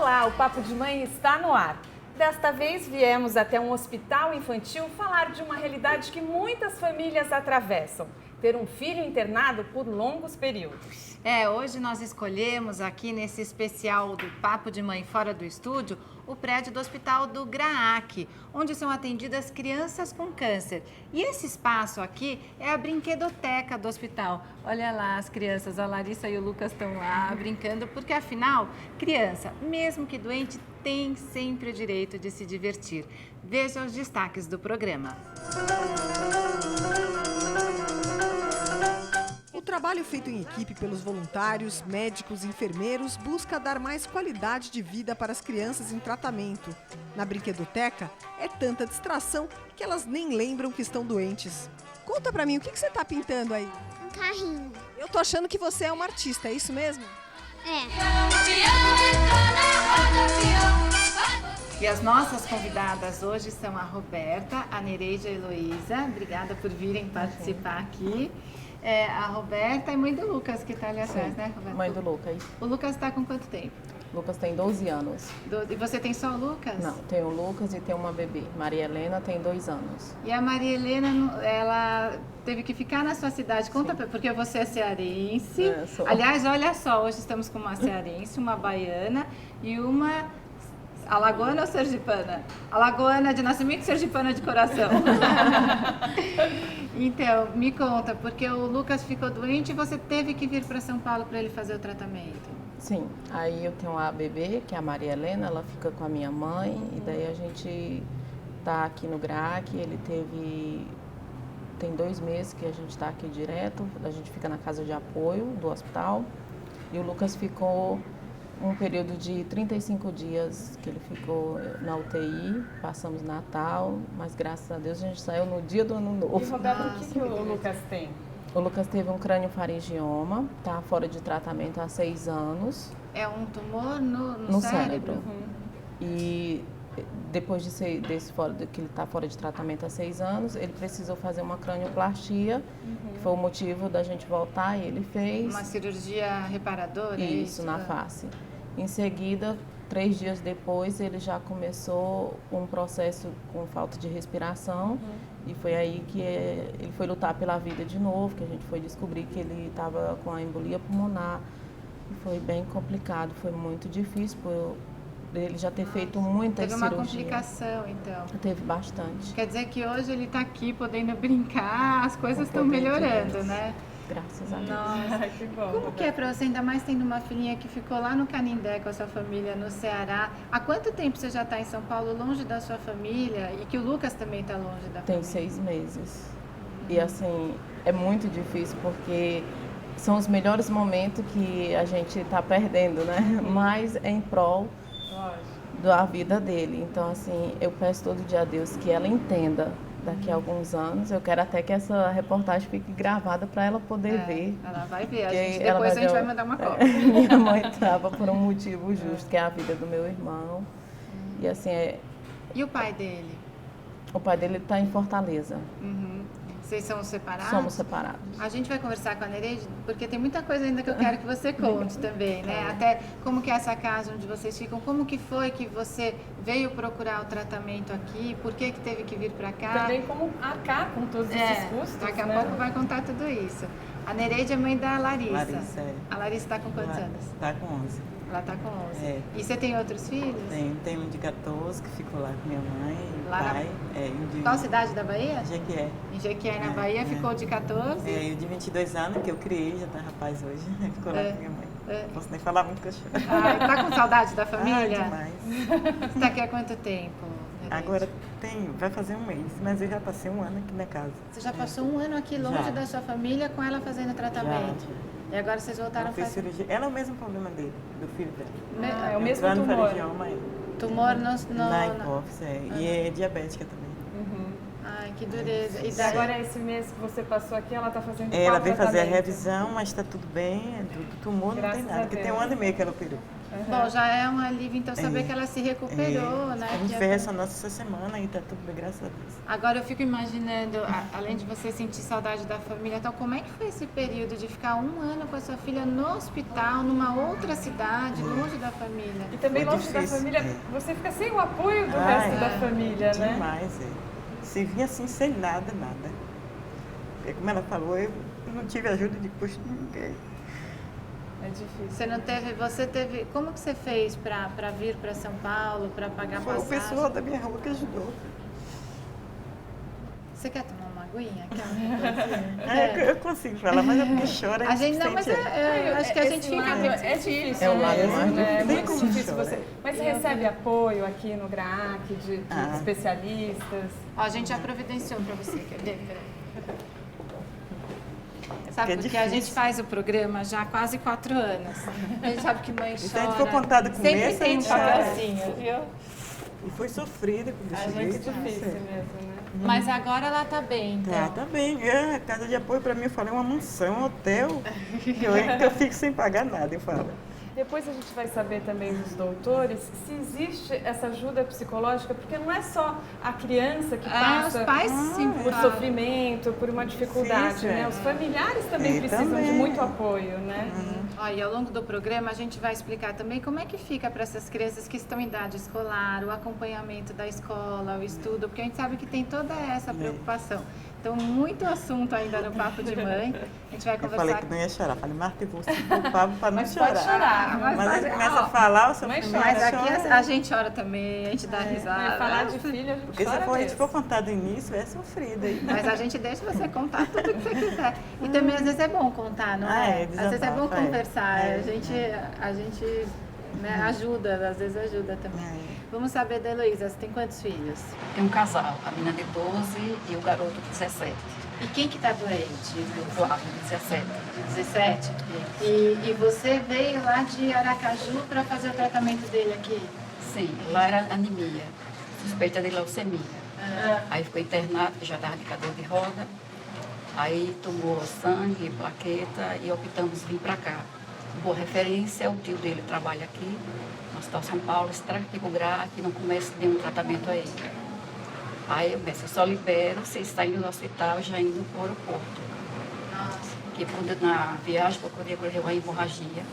Olá, o Papo de Mãe está no ar. Desta vez viemos até um hospital infantil falar de uma realidade que muitas famílias atravessam: ter um filho internado por longos períodos. Hoje nós escolhemos aqui nesse especial do Papo de Mãe Fora do Estúdio o prédio do Hospital do GRAAC, onde são atendidas crianças com câncer. E esse espaço aqui é a brinquedoteca do hospital. Olha lá as crianças, a Larissa e o Lucas estão lá brincando, porque afinal, criança, mesmo que doente, tem sempre o direito de se divertir. Veja os destaques do programa. O trabalho feito em equipe pelos voluntários, médicos e enfermeiros busca dar mais qualidade de vida para as crianças em tratamento. Na brinquedoteca, é tanta distração que elas nem lembram que estão doentes. Conta pra mim, o que você tá pintando aí? Um carrinho. Eu tô achando que você é uma artista, é isso mesmo? É. E as nossas convidadas hoje são a Roberta, a Nereida e a Heloísa. Obrigada por virem participar aqui. A Roberta é mãe do Lucas, que está ali atrás, né, Roberta? Mãe do Lucas. O Lucas está com quanto tempo? O Lucas tem 12 anos. E você tem só o Lucas? Não, tem o Lucas e tem uma bebê. Maria Helena tem 2 anos. E a Maria Helena, ela teve que ficar na sua cidade. Conta, porque você é cearense. Sou. Aliás, olha só, hoje estamos com uma cearense, uma baiana e uma alagoana ou sergipana? Alagoana de nascimento e sergipana de coração. Então, me conta, porque o Lucas ficou doente e você teve que vir para São Paulo para ele fazer o tratamento. Sim, aí eu tenho a bebê, que é a Maria Helena, ela fica com a minha mãe, e daí a gente tá aqui no GRAAC, tem 2 meses que a gente tá aqui direto, a gente fica na casa de apoio do hospital, e o Lucas ficou um período de 35 dias que ele ficou na UTI, passamos Natal, mas graças a Deus a gente saiu no dia do Ano Novo. E Roberto, o que o Lucas tem? O Lucas teve um crâniofaringioma, tá fora de tratamento há 6 anos. É um tumor no cérebro. E depois que ele está fora de tratamento há 6 anos, ele precisou fazer uma cranioplastia, que foi o motivo da gente voltar, e ele fez. Uma cirurgia reparadora? Isso, na face. Em seguida, 3 dias depois, ele já começou um processo com falta de respiração, e foi aí que ele foi lutar pela vida de novo, que a gente foi descobrir que ele estava com a embolia pulmonar, e foi bem complicado, foi muito difícil, por ele já ter feito muitas cirurgias. Teve uma complicação, então? Teve bastante. Quer dizer que hoje ele está aqui podendo brincar, as coisas estão melhorando, né? Graças a Deus. Nossa, que bom. Como que é para você, ainda mais tendo uma filhinha que ficou lá no Canindé com a sua família, no Ceará? Há quanto tempo você já está em São Paulo, longe da sua família, e que o Lucas também está longe da família? Tem 6 meses. E assim, é muito difícil porque são os melhores momentos que a gente está perdendo, né? Mas é em prol da vida dele. Então, assim, eu peço todo dia a Deus que ela entenda daqui a alguns anos. Eu quero até que essa reportagem fique gravada para ela poder ver. Ela vai ver. Depois a gente vai mandar uma cópia. Minha mãe estava por um motivo justo, que é a vida do meu irmão. E assim, E o pai dele? o pai dele está em Fortaleza. Vocês são separados? Somos separados. A gente vai conversar com a Nereida, porque tem muita coisa ainda que eu quero que você conte também, né? Até como que é essa casa onde vocês ficam, como que foi que você veio procurar o tratamento aqui, por que teve que vir para cá? Também como arcar com todos esses custos, daqui a né? pouco vai contar tudo isso. A Nereida é mãe da Larissa. Larissa, é. A Larissa está com quantos anos? Tá com 11. Ela está com 11. É. E você tem outros filhos? Tem um de 14 que ficou lá com minha mãe, Lá na- pai. Qual cidade da Bahia? Jequié. Em Jequié, na É, Bahia, é. ficou de 14. E o de 22 anos, que eu criei, já tá rapaz hoje, ficou lá com minha mãe. É. Não posso nem falar muito que eu choro. Tá com saudade da família? Demais. Você está aqui há quanto tempo, Nereida? Agora vai fazer um mês, mas eu já passei um ano aqui na casa. Você já passou um ano aqui longe Já. da sua família com ela fazendo tratamento? E agora vocês voltaram Ela a fez fazer cirurgia. Ela é o mesmo problema dele, do filho dela. É o mesmo tumor. Crâniofaringioma, tumor na hipófise, e é diabética também. Ai, que dureza. E E agora, esse mês que você passou aqui, ela está fazendo Ela qual veio fazer a tratamento? revisão, mas está tudo bem, do tumor não Graças tem a nada, porque tem Deus. 1 ano e meio que ela operou. Bom, já é um alívio, então, saber É. que ela se recuperou, né? A gente Que fez ressonância essa semana e está tudo bem, graças a Deus. Agora eu fico imaginando, além de você sentir saudade da família, então como é que foi esse período de ficar 1 ano com a sua filha no hospital, numa outra cidade, longe da família? E também Foi longe da difícil, família, é. você fica sem o apoio do resto da família, né? Demais, Se vinha assim, sem nada. Porque, como ela falou, eu não tive ajuda de custo de ninguém. É difícil. Você teve, como que você fez para vir para São Paulo, para pagar Foi o passagem? pessoal da minha rua que ajudou. Você quer tomar uma aguinha? Quer uma coisinha? Eu consigo falar, mas é porque chora. A gente não, mas eu acho que a gente fica muito é difícil, É o lado mesmo, mais né? É difícil. muito Tem como difícil chorar. você. Mas você recebe apoio aqui no GRAAC de especialistas? Ó, a gente já providenciou para você, quer ver? Peraí. Sabe, É porque a gente difícil. faz o programa já há quase 4 anos. A gente sabe que mãe chora. se a gente for contar do sempre começo, tem a um gente chora. papelzinho, viu? E foi sofrida com É desse muito jeito. difícil mesmo, né? Mas agora ela tá bem, então. Tá bem. A casa de apoio para mim, eu falei, uma mansão, um hotel, que eu fico sem pagar nada, eu falo. Depois a gente vai saber também dos doutores se existe essa ajuda psicológica, porque não é só a criança que passa os pais sim por falam. sofrimento, por uma dificuldade, Difícil, né? é. Os familiares também E precisam de também. muito apoio, né? Ó, e ao longo do programa a gente vai explicar também como é que fica para essas crianças que estão em idade escolar, o acompanhamento da escola, o estudo, porque a gente sabe que tem toda essa preocupação. Então, muito assunto ainda no Papo de Mãe. A gente vai Eu falei conversar que não ia chorar. Falei, Marta, eu vou se culpar para não Mas chorar. pode chorar. Mas pode- aí começa ó, a falar, o mãe sofrimento chora. Mas aqui chora. a gente chora também, a gente dá risada. Mas falar de filho, a gente Porque se chora a gente mesmo. for contar do início, é sofrida. Mas a gente deixa você contar tudo que você quiser. E também às vezes é bom contar, não Ah, é? é, Às vezes é bom desabafa, é. conversar. É, A gente né, ajuda, às vezes ajuda também. Vamos saber da Heloísa, você tem quantos filhos? Tem um casal, a menina de 12 e o garoto de 17. E quem que tá doente? O Flávio, de 17. 17? E você veio lá de Aracaju para fazer o tratamento dele aqui? Sim, lá era anemia, suspeita de leucemia. Aí ficou internado, que já estava de cadeira de roda. Aí tomou sangue, plaqueta e optamos vir para cá. Boa referência, o tio dele trabalha aqui, no Hospital São Paulo, se traga aqui com o GRAAC, não começa nenhum tratamento aí. Aí eu disse, eu só libero se saindo do hospital já indo para o aeroporto. Nossa. Porque quando na viagem podia correr uma hemorragia.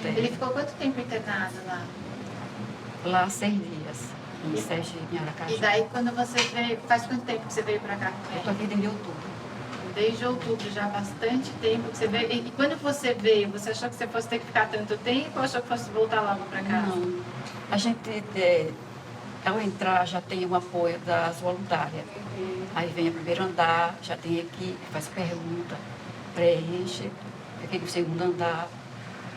Ele ficou quanto tempo internado lá? Lá 6 dias, em Sergipe, em Aracaju. E daí quando você veio, faz quanto tempo que você veio para cá com Eu tô ele? aqui desde outubro. Desde outubro, já há bastante tempo que você veio. E quando você veio, você achou que você fosse ter que ficar tanto tempo ou achou que fosse voltar logo para casa? Não, a gente, ao entrar, já tem o apoio das voluntárias. Aí vem o primeiro andar, já tem equipe, faz pergunta, preenche, fiquei no segundo andar.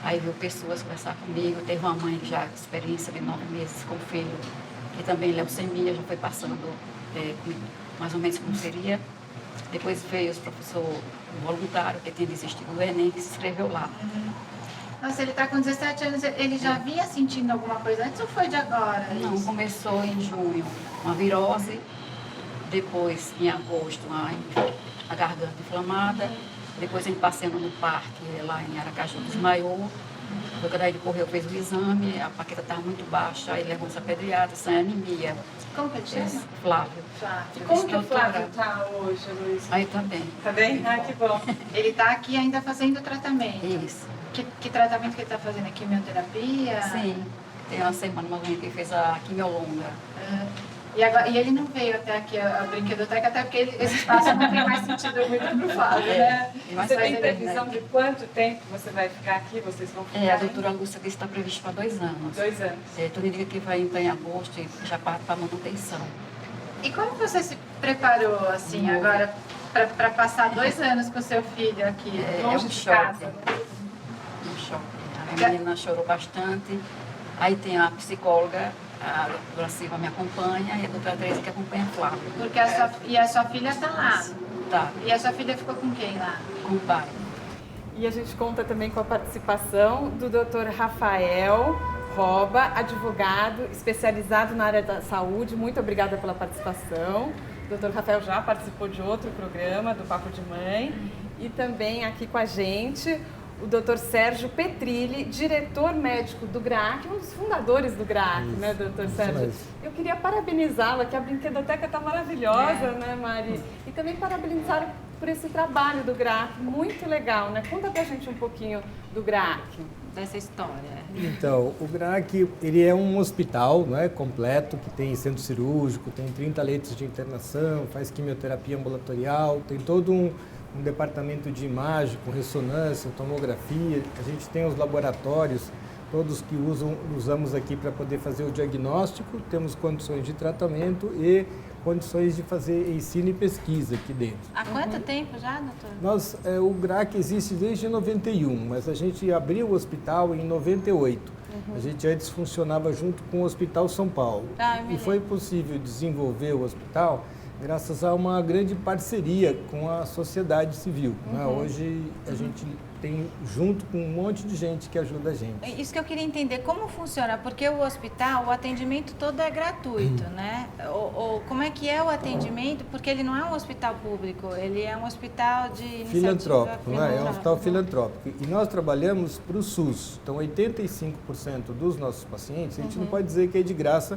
Aí veio pessoas conversar comigo, teve uma mãe que já experiência de 9 meses com o filho, que também leucemia, já foi passando mais ou menos como seria. Depois veio os professores voluntários que tinha desistido do Enem, que se inscreveu lá. Nossa, ele está com 17 anos, ele já vinha sentindo alguma coisa antes ou foi de agora? Não, isso? começou em junho uma virose, depois em agosto a garganta inflamada, depois ele passeando no parque lá em Aracaju, desmaiou. Foi quando ele correu, fez o exame, a plaqueta estava muito baixa, aí levou essa pediatra, sem anemia. Como que ele chama? Flávio. Flávio. Como que o Doutora. Flávio tá hoje, Luiz? Aí também. Tá bem? Ah, que bom. Ele está aqui ainda fazendo tratamento. Isso. Que tratamento que ele está fazendo? Quimioterapia? Sim. Tem uma semana mais ou menos que ele fez a quimiolonga. E ele não veio até aqui a brinquedoteca, até porque esse espaço não tem mais sentido muito pro Flávio, né? Mas Você vai tem ser, previsão né? de quanto tempo você vai ficar aqui? Vocês vão ficar? A doutora Lúcia disse que está previsto para 2 anos. 2 anos. Tudo indica que vai entrar em agosto e já parte para manutenção. E como você se preparou, assim, Novo. agora, para passar 2 anos com seu filho aqui, longe um de choque. casa? Um choque. A menina chorou bastante. Aí tem a psicóloga, a doutora Silva me acompanha e a doutora Teresa que acompanha a Flávia. Porque a sua filha está lá. Tá, E a sua filha ficou com quem lá? com o pai. E a gente conta também com a participação do Dr. Rafael Roba, advogado especializado na área da saúde. Muito obrigada pela participação. O Dr. Rafael já participou de outro programa do Papo de Mãe e também aqui com a gente o Dr. Sérgio Petrilli, diretor médico do GRAAC, um dos fundadores do GRAAC, né, Dr. Sérgio? Eu queria parabenizá-la, que a brinquedoteca está maravilhosa, né, Mari? E também parabenizá-lo por esse trabalho do GRAAC, muito legal, né? Conta pra gente um pouquinho do GRAAC. Dessa história. Então, o GRAAC, ele é um hospital, né, completo, que tem centro cirúrgico, tem 30 leitos de internação, faz quimioterapia ambulatorial, tem todo um departamento de imagem, com ressonância, tomografia. A gente tem os laboratórios, todos que usamos aqui para poder fazer o diagnóstico, temos condições de tratamento e condições de fazer ensino e pesquisa aqui dentro. Há quanto tempo já, doutor? O GRAAC existe desde 91, mas a gente abriu o hospital em 98. A gente antes funcionava junto com o Hospital São Paulo. E foi possível desenvolver o hospital graças a uma grande parceria com a sociedade civil. Né? Hoje a gente tem junto com um monte de gente que ajuda a gente. Isso que eu queria entender, como funciona? Porque o hospital, o atendimento todo é gratuito, né? Ou como é que é o atendimento? Porque ele não é um hospital público, ele é um hospital de iniciativa filantrópico, né? É um hospital filantrópico. E nós trabalhamos para o SUS. Então, 85% dos nossos pacientes, a gente não pode dizer que é de graça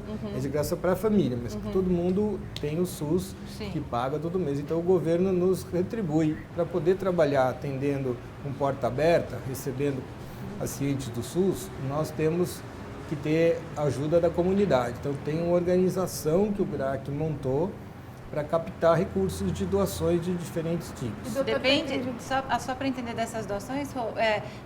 para a família, mas que todo mundo tem o SUS que paga todo mês. Então, o governo nos retribui para poder trabalhar atendendo com porta aberta, recebendo pacientes do SUS. Nós temos que ter ajuda da comunidade. Então, tem uma organização que o GRAAC montou para captar recursos de doações de diferentes tipos. Depende, só para entender dessas doações,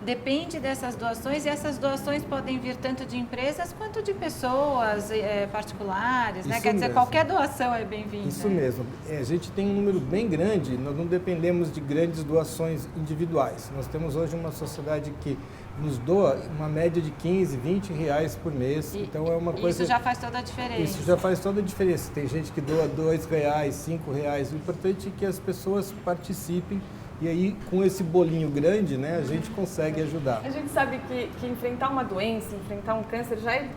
depende dessas doações e essas doações podem vir tanto de empresas quanto de pessoas particulares, né? Quer dizer, qualquer doação é bem-vinda. Isso mesmo. A gente tem um número bem grande, nós não dependemos de grandes doações individuais. Nós temos hoje uma sociedade que nos doa uma média de 15, 20 reais por mês. Então é uma coisa... Isso já faz toda a diferença. Isso já faz toda a diferença. Tem gente que doa 2 reais, 5 reais. O importante é que as pessoas participem e aí com esse bolinho grande, né, a gente consegue ajudar. A gente sabe que enfrentar uma doença, enfrentar um câncer já é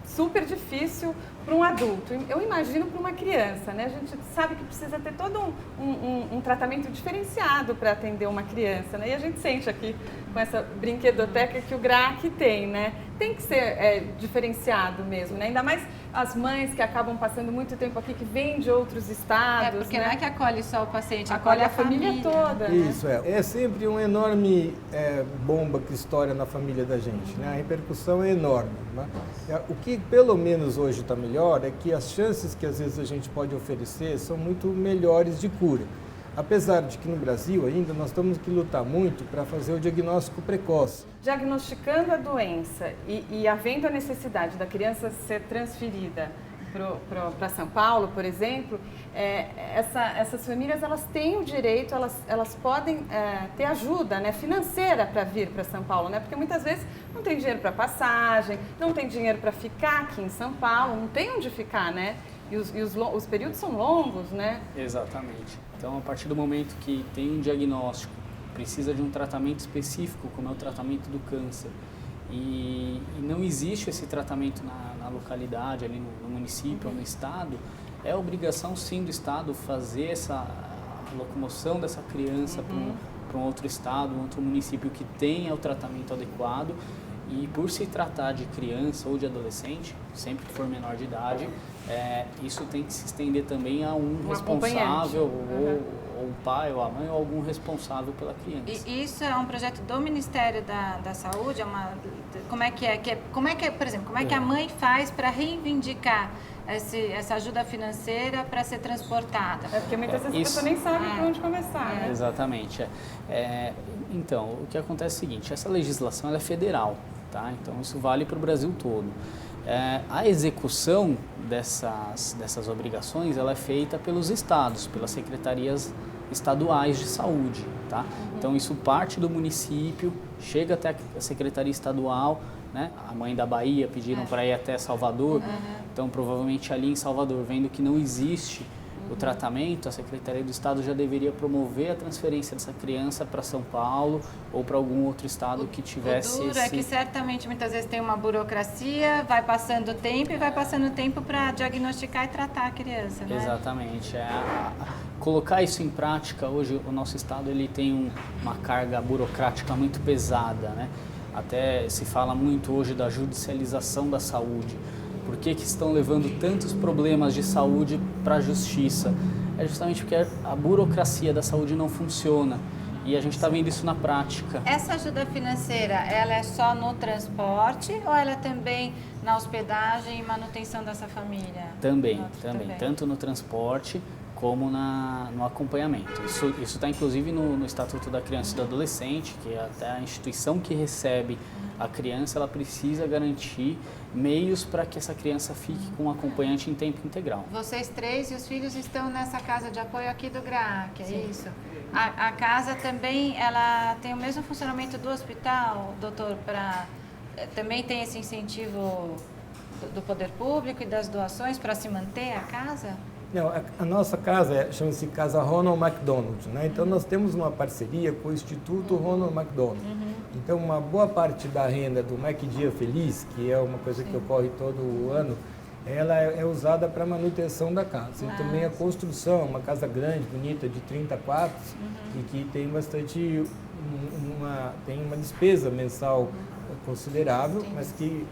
super difícil para um adulto. Eu imagino para uma criança, né? A gente sabe que precisa ter todo um tratamento diferenciado para atender uma criança, né? E a gente sente aqui com essa brinquedoteca que o GRAAC tem, né? Tem que ser diferenciado mesmo, né? Ainda mais as mães que acabam passando muito tempo aqui, que vêm de outros estados. Porque né? não é que acolhe só o paciente, acolhe a família toda. Né? Isso, é sempre uma enorme bomba que estoura na família da gente, né? A repercussão é enorme. Né? O que pelo menos hoje está melhor é que as chances que às vezes a gente pode oferecer são muito melhores de cura. Apesar de que no Brasil ainda nós temos que lutar muito para fazer o diagnóstico precoce. Diagnosticando a doença e havendo a necessidade da criança ser transferida para São Paulo, por exemplo, essas famílias elas têm o direito, elas podem ter ajuda, né, financeira para vir para São Paulo, né? Porque muitas vezes não tem dinheiro para passagem, não tem dinheiro para ficar aqui em São Paulo, não tem onde ficar, né? E os períodos são longos, né? Exatamente. Então, a partir do momento que tem um diagnóstico, precisa de um tratamento específico, como é o tratamento do câncer, e não existe esse tratamento na localidade, ali no município ou no estado, é obrigação sim do estado fazer essa locomoção dessa criança para um outro estado, um outro município que tenha o tratamento adequado. E por se tratar de criança ou de adolescente, sempre que for menor de idade, isso tem que se estender também a um responsável, ou o pai, ou a mãe, ou algum responsável pela criança. E isso é um projeto do Ministério da Saúde? Como é que é? Por exemplo, como é que a mãe faz para reivindicar essa ajuda financeira para ser transportada? Porque muitas vezes a pessoa nem sabe por onde começar. Né? Exatamente. Então, o que acontece é o seguinte, essa legislação ela é federal, tá? Então isso vale para o Brasil todo. A execução dessas obrigações ela é feita pelos estados, pelas secretarias estaduais de saúde, tá? Então isso parte do município, chega até a secretaria estadual, né? A mãe da Bahia pediram para ir até Salvador, então provavelmente ali em Salvador, vendo que não existe o tratamento, a Secretaria do Estado já deveria promover a transferência dessa criança para São Paulo ou para algum outro estado que tivesse O duro é que certamente muitas vezes tem uma burocracia, vai passando o tempo para diagnosticar e tratar a criança, né? Exatamente. Colocar isso em prática, hoje o nosso estado ele tem uma carga burocrática muito pesada, né? Até se fala muito hoje da judicialização da saúde. Por que estão levando tantos problemas de saúde para a justiça? É justamente porque a burocracia da saúde não funciona e a gente está vendo isso na prática. Essa ajuda financeira, ela é só no transporte ou ela é também na hospedagem e manutenção dessa família? Também. Tanto no transporte como no acompanhamento. Isso está inclusive no Estatuto da Criança e do Adolescente, que até a instituição que recebe a criança, ela precisa garantir meios para que essa criança fique com um acompanhante em tempo integral. Vocês 3 e os filhos estão nessa casa de apoio aqui do GRAAC, é isso? A casa também, ela tem o mesmo funcionamento do hospital, doutor, também tem esse incentivo do poder público e das doações para se manter a casa? Não, a nossa casa chama-se Casa Ronald McDonald, né? Então nós temos uma parceria com o Instituto Ronald McDonald. Então uma boa parte da renda do Mac Dia Feliz, que é uma coisa que ocorre todo ano, ela é usada para manutenção da casa. E também a construção, uma casa grande, bonita, de 30 quartos, e que tem bastante, tem uma despesa mensal considerável, mas que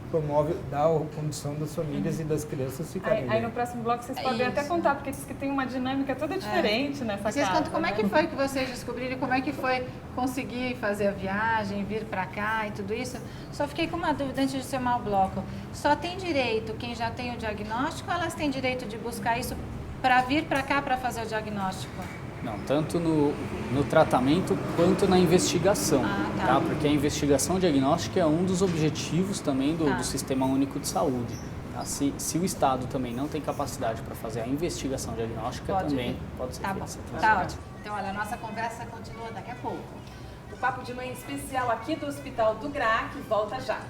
dá a condição das famílias e das crianças ficarem bem. Aí no próximo bloco vocês podem até contar, porque diz que tem uma dinâmica toda diferente nessa casa. Vocês contam como é que foi que vocês descobriram, como é que foi conseguir fazer a viagem, vir para cá e tudo isso. Só fiquei com uma dúvida antes de chamar o bloco. Só tem direito quem já tem o diagnóstico ou elas têm direito de buscar isso para vir para cá para fazer o diagnóstico? Não, tanto no tratamento quanto na investigação, tá? Porque a investigação diagnóstica é um dos objetivos também do Sistema Único de Saúde. Tá? Se o Estado também não tem capacidade para fazer a investigação diagnóstica, também pode ser feita. Tá ótimo. Então, olha, a nossa conversa continua daqui a pouco. O Papo de Mãe especial aqui do Hospital do GRAAC volta já.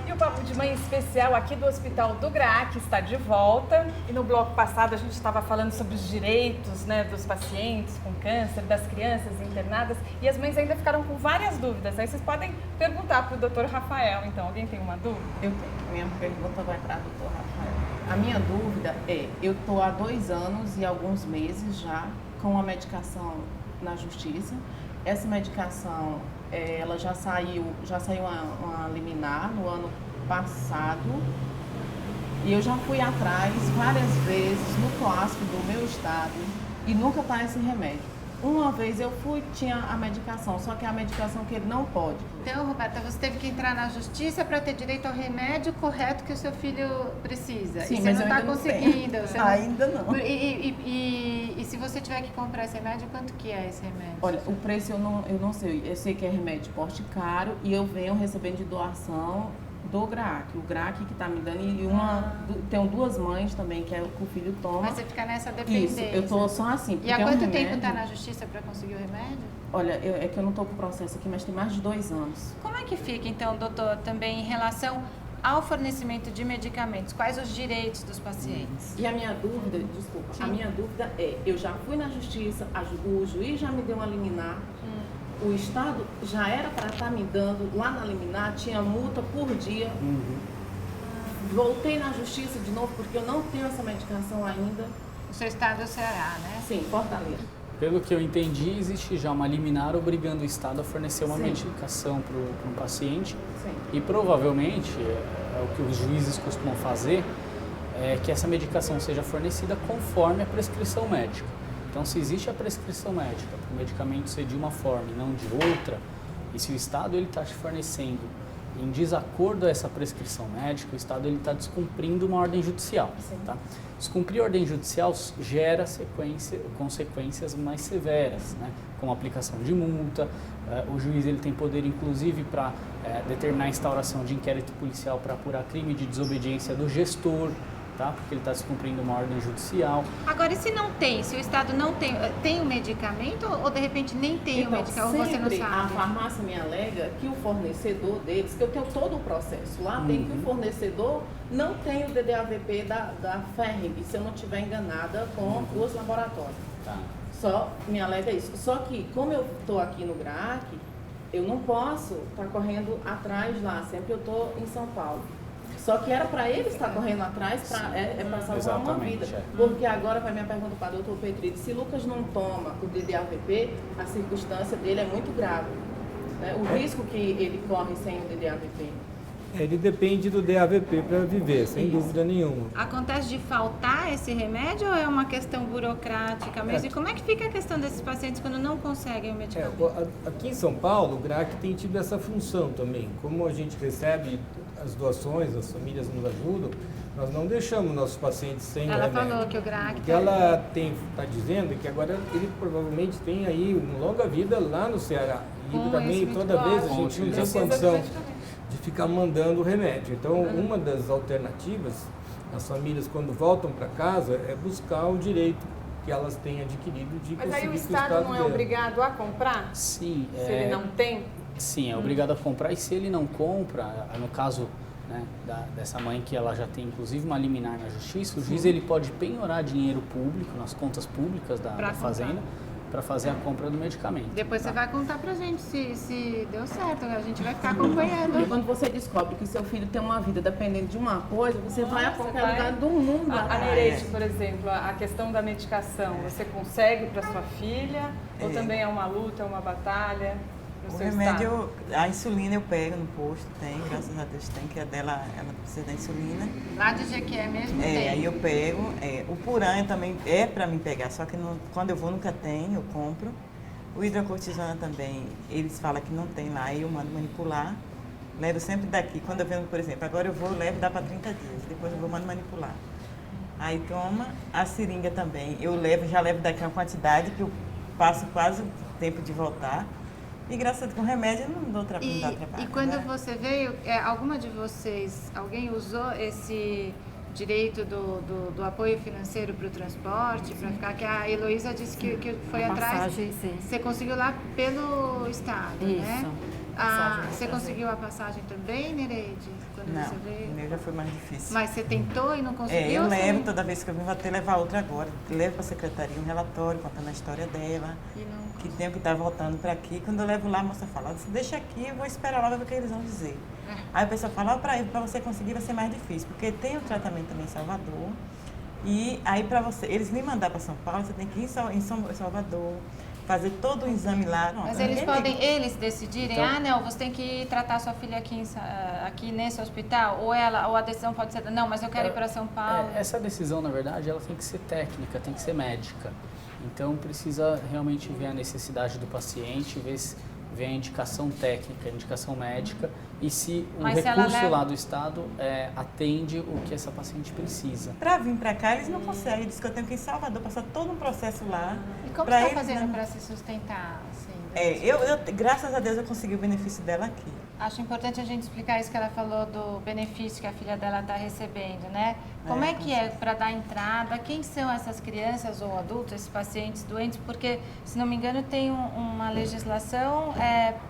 E o Papo de Mãe especial aqui do Hospital do GRAAC está de volta. E no bloco passado a gente estava falando sobre os direitos, né, dos pacientes com câncer, das crianças internadas. E as mães ainda ficaram com várias dúvidas. Aí vocês podem perguntar para o doutor Rafael. Então, alguém tem uma dúvida? Eu tenho. Minha pergunta vai para o doutor Rafael. A minha dúvida é, eu estou há 2 anos e alguns meses já com a medicação na justiça. Essa medicação, ela já saiu uma liminar no ano passado e eu já fui atrás várias vezes no COASP do meu estado e nunca está esse remédio. Uma vez eu fui, tinha a medicação, só que é a medicação que ele não pode. Então, Roberta, você teve que entrar na justiça para ter direito ao remédio correto que o seu filho precisa. Sim, e você mas não está conseguindo. Ainda não. E se você tiver que comprar esse remédio, quanto que é esse remédio? Olha, o preço eu não sei. Eu sei que é remédio de porte caro e eu venho recebendo de doação do GRAAC. O GRAAC que está me dando e tenho 2 mães também que o filho toma. Mas você fica nessa dependência. Isso, eu tô só assim. E há quanto tempo está na justiça para conseguir o remédio? Olha, é que eu não estou com o processo aqui, mas tem mais de 2 anos. Como é que fica, então, doutor, também em relação ao fornecimento de medicamentos? Quais os direitos dos pacientes? E a minha dúvida, a minha dúvida é, eu já fui na justiça, o juiz já me deu uma liminar, o Estado já era para estar me dando, lá na liminar tinha multa por dia. Voltei na justiça de novo porque eu não tenho essa medicação ainda. O seu estado é o Ceará, né? Sim, Fortaleza. Pelo que eu entendi, existe já uma liminar obrigando o Estado a fornecer uma medicação para um paciente. Sim. E provavelmente, é o que os juízes costumam fazer, é que essa medicação seja fornecida conforme a prescrição médica. Então, se existe a prescrição médica para o medicamento ser de uma forma e não de outra, e se o Estado está te fornecendo em desacordo a essa prescrição médica, o Estado está descumprindo uma ordem judicial. Tá? Descumprir a ordem judicial gera consequências mais severas, né? Como aplicação de multa. O juiz ele tem poder, inclusive, para determinar a instauração de inquérito policial para apurar crime de desobediência do gestor, tá? Porque ele está descumprindo uma ordem judicial. Agora, e se não tem? Se o Estado não tem o medicamento ou de repente nem tem o medicamento, ou você não sabe? A farmácia me alega que o fornecedor deles, que eu tenho todo o processo, lá tem que o fornecedor não tem o DDAVP da Ferring, se eu não estiver enganada, com os laboratórios. Tá. Só me alega isso. Só que, como eu estou aqui no GRAAC, eu não posso estar correndo atrás lá, sempre eu estou em São Paulo. Só que era para ele estar correndo atrás, para salvar uma vida. Porque agora, para minha pergunta para o doutor Petri, se Lucas não toma o DDAVP, a circunstância dele é muito grave. Né? O risco que ele corre sem o DDAVP. Ele depende do DAVP para viver, sem dúvida nenhuma. Acontece de faltar esse remédio ou é uma questão burocrática mesmo? E como é que fica a questão desses pacientes quando não conseguem o medicamento? Aqui em São Paulo, o GRAAC tem tido essa função também. Como a gente recebe as doações, as famílias nos ajudam, nós não deixamos nossos pacientes sem Ela remédio. falou que o GRAAC... O que ela está dizendo é que agora ele provavelmente tem aí uma longa vida lá no Ceará. E também toda vez a gente não tem condição de ficar mandando o remédio. Então, uma das alternativas, as famílias quando voltam para casa, é buscar o direito que elas têm adquirido de conseguir. Mas aí o Estado não é obrigado a comprar? Sim. Se ele não tem? Sim, é obrigado a comprar. E se ele não compra, no caso, né, dessa mãe que ela já tem inclusive uma liminar na justiça, o juiz ele pode penhorar dinheiro público nas contas públicas da fazenda para fazer a compra do medicamento. Depois você vai contar pra gente se deu certo, a gente vai ficar acompanhando. E quando você descobre que seu filho tem uma vida dependendo de uma coisa, você vai a qualquer lugar do mundo. A Nereide, por exemplo, a questão da medicação, você consegue para sua filha? Ou também é uma luta, é uma batalha? O remédio, a insulina eu pego no posto, tem, graças a Deus tem, que a dela, ela precisa da insulina. Lá de Jequié mesmo tem? Aí eu pego. O Puranha também é para mim pegar, só que quando eu vou nunca tem, eu compro. O hidrocortisona também, eles falam que não tem lá, eu mando manipular. Levo sempre daqui, quando eu venho, por exemplo, agora eu vou, levo, dá para 30 dias, depois eu vou, mando manipular. Aí toma, a seringa também, eu já levo daqui uma quantidade que eu passo quase o tempo de voltar. E graças a Deus, com remédio não dá trabalho. E quando você veio, alguma de vocês, alguém usou esse direito do apoio financeiro para o transporte, para ficar, que a Heloísa disse que foi atrás. Passagem, sim. Você conseguiu lá pelo Estado, né? Você conseguiu a passagem também, Nereide? Quando Não, você veio? o meu já foi mais difícil. Mas você tentou e não conseguiu? Eu levo toda vez que eu vim, vou até levar outra agora. Levo para a secretaria um relatório contando a história dela, que tenho que estar voltando para aqui. Quando eu levo lá, a moça fala, deixa aqui, eu vou esperar lá ver o que eles vão dizer. Aí a pessoa fala, para você conseguir vai ser mais difícil, porque tem o tratamento também em Salvador. E aí para você, eles me mandar para São Paulo, você tem que ir em Salvador, fazer todo o exame lá. Não, mas eles podem decidirem, então, não, você tem que tratar sua filha aqui nesse hospital, ou a decisão pode ser, não, mas eu quero ir para São Paulo. Essa decisão, na verdade, ela tem que ser técnica, tem que ser médica. Então precisa realmente ver a necessidade do paciente, ver a indicação técnica, a indicação médica e se o recurso lá do Estado atende o que essa paciente precisa. Para vir para cá, eles não conseguem. Diz que eu tenho que ir em Salvador, passar todo um processo lá. E como você está fazendo para se sustentar? Assim, graças a Deus eu consegui o benefício dela aqui. Acho importante a gente explicar isso que ela falou do benefício que a filha dela está recebendo, né? Como é que é para dar entrada? Quem são essas crianças ou adultos, esses pacientes doentes? Porque, se não me engano, tem uma legislação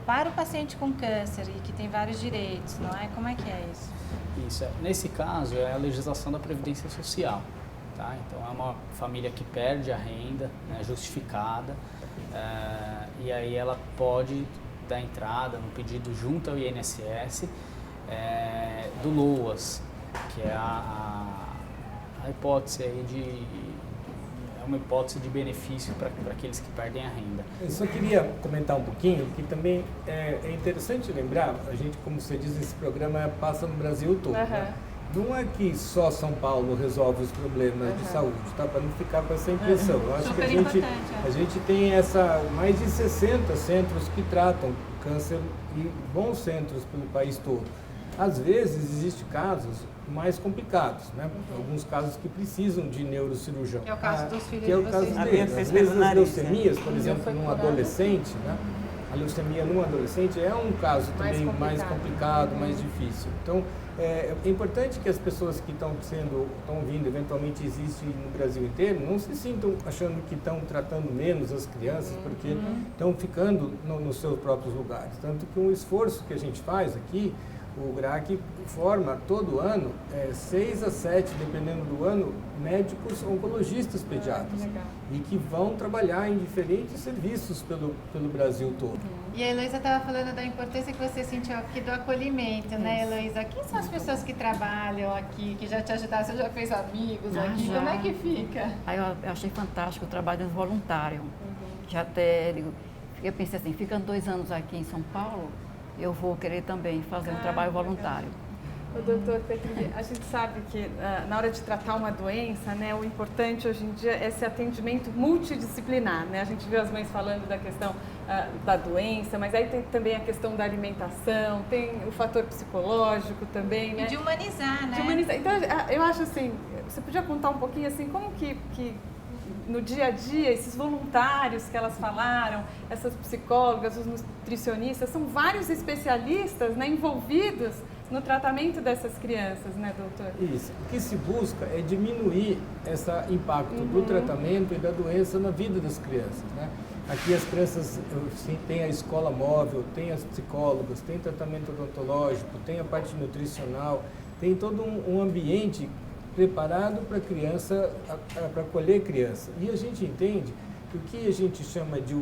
para o paciente com câncer e que tem vários direitos, não é? Como é que é isso? Isso. Nesse caso, é a legislação da Previdência Social. Tá? Então, é uma família que perde a renda, né, justificada, e aí ela pode dar entrada no pedido junto ao INSS do LOAS, que é a hipótese aí é uma hipótese de benefício para aqueles que perdem a renda. Eu só queria comentar um pouquinho, que também é interessante lembrar, a gente, como você diz, esse programa passa no Brasil todo, né? Não é que só São Paulo resolve os problemas de saúde, tá? Para não ficar com essa impressão. Eu acho que a gente tem mais de 60 centros que tratam câncer e bons centros pelo país todo. Às vezes, existem casos mais complicados, né? Alguns casos que precisam de neurocirurgião. Que é o caso dos filhos que é o de caso vocês. deles. Às vezes, as leucemias, por exemplo, num adolescente, né? A leucemia num adolescente é um caso também mais complicado, mais difícil. Então, é importante que as pessoas que estão vindo, eventualmente existem no Brasil inteiro, não se sintam achando que estão tratando menos as crianças, porque estão ficando nos seus próprios lugares. Tanto que um esforço que a gente faz aqui, o GRAAC forma todo ano 6 a 7, dependendo do ano, médicos oncologistas pediatras e que vão trabalhar em diferentes serviços pelo Brasil todo. E a Heloísa estava falando da importância que você sentiu aqui do acolhimento, né, Heloísa? Quem são as pessoas que trabalham aqui, que já te ajudaram? Você já fez amigos aqui? Já. Como é que fica? Aí eu achei fantástico o trabalho dos voluntários. Já até, eu pensei assim, ficando 2 anos aqui em São Paulo, eu vou querer também fazer um trabalho voluntário. O doutor Petri, a gente sabe que na hora de tratar uma doença, né, o importante hoje em dia é esse atendimento multidisciplinar, né? A gente viu as mães falando da questão da doença, mas aí tem também a questão da alimentação, tem o fator psicológico também, né? E de humanizar, né? De humanizar. Então, eu acho assim, você podia contar um pouquinho assim, como que no dia a dia, esses voluntários que elas falaram, essas psicólogas, os nutricionistas, são vários especialistas, né, envolvidos no tratamento dessas crianças, né, doutor? Isso. O que se busca é diminuir esse impacto do tratamento e da doença na vida das crianças, né? Aqui as crianças tem a escola móvel, tem as psicólogas, tem tratamento odontológico, tem a parte nutricional, tem todo um ambiente preparado para a criança, para acolher criança. E a gente entende que o que a gente chama de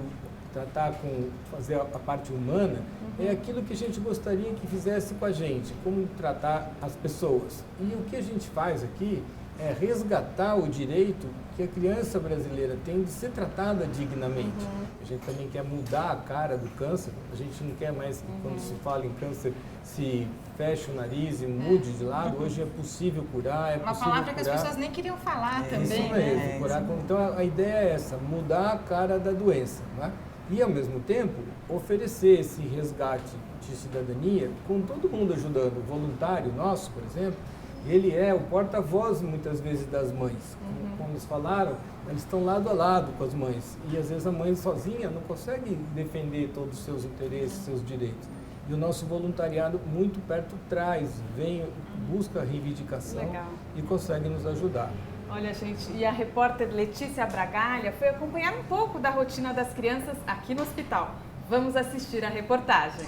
fazer a parte humana é aquilo que a gente gostaria que fizesse com a gente, como tratar as pessoas. E o que a gente faz aqui é resgatar o direito que a criança brasileira tem de ser tratada dignamente. A gente também quer mudar a cara do câncer, a gente não quer mais, quando se fala em câncer, se fecha o nariz e mude de lado. Hoje é possível curar, é possível curar. Uma palavra que as pessoas nem queriam falar também, isso mesmo, curar. Então a ideia é essa, mudar a cara da doença, né? E ao mesmo tempo oferecer esse resgate de cidadania com todo mundo ajudando. O voluntário nosso, por exemplo, ele é o porta-voz muitas vezes das mães. Como eles falaram, eles estão lado a lado com as mães. E às vezes a mãe sozinha não consegue defender todos os seus interesses, seus direitos. E o nosso voluntariado muito perto traz, vem, busca a reivindicação e consegue nos ajudar. Olha, gente, e a repórter Letícia Bragalha foi acompanhar um pouco da rotina das crianças aqui no hospital. Vamos assistir a reportagem.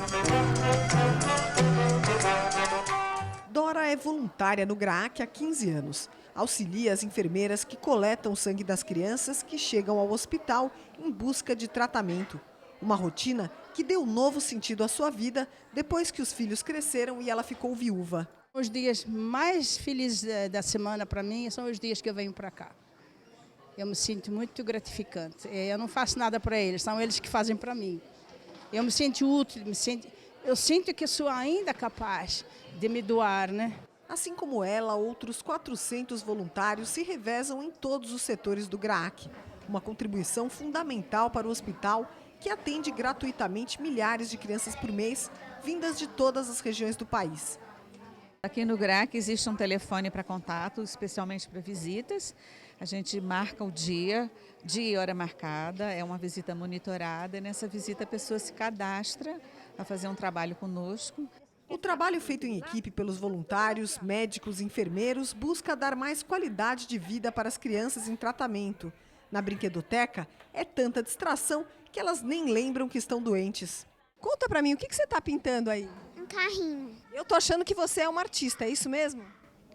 Dora é voluntária no GRAAC há 15 anos. Auxilia as enfermeiras que coletam o sangue das crianças que chegam ao hospital em busca de tratamento. Uma rotina que deu um novo sentido à sua vida depois que os filhos cresceram e ela ficou viúva. Os dias mais felizes da semana para mim são os dias que eu venho para cá. Eu me sinto muito gratificante. Eu não faço nada para eles, são eles que fazem para mim. Eu me sinto útil, eu sinto que sou ainda capaz de me doar, né? Assim como ela, outros 400 voluntários se revezam em todos os setores do GRAAC. Uma contribuição fundamental para o hospital que atende gratuitamente milhares de crianças por mês, vindas de todas as regiões do país. Aqui no GRAAC existe um telefone para contato, especialmente para visitas. A gente marca o dia e hora marcada, é uma visita monitorada, e nessa visita a pessoa se cadastra a fazer um trabalho conosco. O trabalho feito em equipe pelos voluntários, médicos e enfermeiros busca dar mais qualidade de vida para as crianças em tratamento. Na brinquedoteca, é tanta distração que elas nem lembram que estão doentes. Conta pra mim, o que você está pintando aí? Um carrinho. Eu tô achando que você é uma artista, é isso mesmo?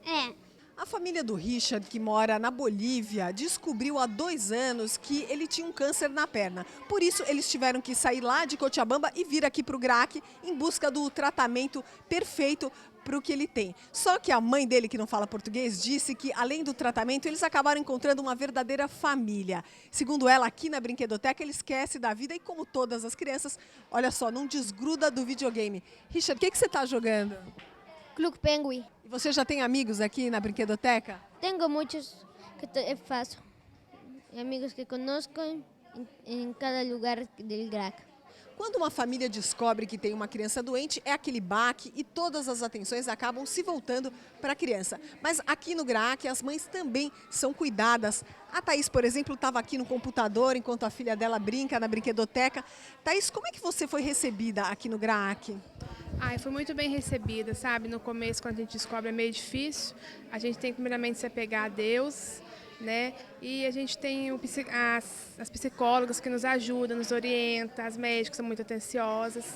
É. A família do Richard, que mora na Bolívia, descobriu há 2 anos que ele tinha um câncer na perna. Por isso, eles tiveram que sair lá de Cochabamba e vir aqui para o GRAAC em busca do tratamento perfeito para o que ele tem. Só que a mãe dele, que não fala português, disse que, além do tratamento, eles acabaram encontrando uma verdadeira família. Segundo ela, aqui na brinquedoteca, ele esquece da vida e, como todas as crianças, olha só, não desgruda do videogame. Richard, o que você está jogando? Clube Penguin. E você já tem amigos aqui na brinquedoteca? Tenho muitos que faço. Amigos que conosco em cada lugar do GRAAC. Quando uma família descobre que tem uma criança doente, é aquele baque e todas as atenções acabam se voltando para a criança. Mas aqui no GRAAC as mães também são cuidadas. A Thaís, por exemplo, estava aqui no computador enquanto a filha dela brinca na brinquedoteca. Thaís, como é que você foi recebida aqui no GRAAC? Foi muito bem recebida, sabe? No começo, quando a gente descobre, é meio difícil. A gente tem que primeiramente se apegar a Deus, né? E a gente tem as psicólogas que nos ajudam, nos orientam, as médicas são muito atenciosas.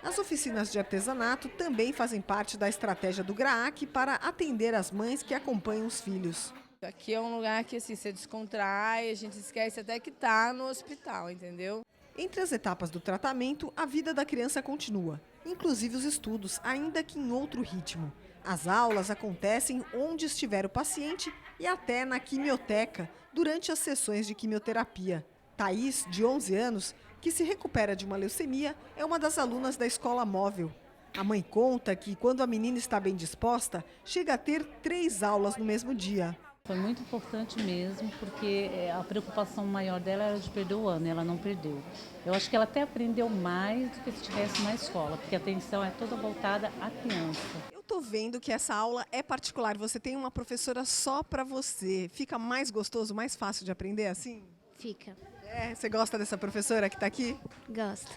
As oficinas de artesanato também fazem parte da estratégia do GRAAC para atender as mães que acompanham os filhos. Aqui é um lugar que assim, você descontrai, a gente esquece até que está no hospital, entendeu? Entre as etapas do tratamento, a vida da criança continua, inclusive os estudos, ainda que em outro ritmo. As aulas acontecem onde estiver o paciente e até na quimioteca, durante as sessões de quimioterapia. Thaís, de 11 anos, que se recupera de uma leucemia, é uma das alunas da escola móvel. A mãe conta que, quando a menina está bem disposta, chega a ter 3 aulas no mesmo dia. Foi muito importante mesmo, porque a preocupação maior dela era de perder o ano, e ela não perdeu. Eu acho que ela até aprendeu mais do que se estivesse na escola, porque a atenção é toda voltada à criança. Eu estou vendo que essa aula é particular, você tem uma professora só para você. Fica mais gostoso, mais fácil de aprender assim? Fica. Você gosta dessa professora que está aqui? Gosto.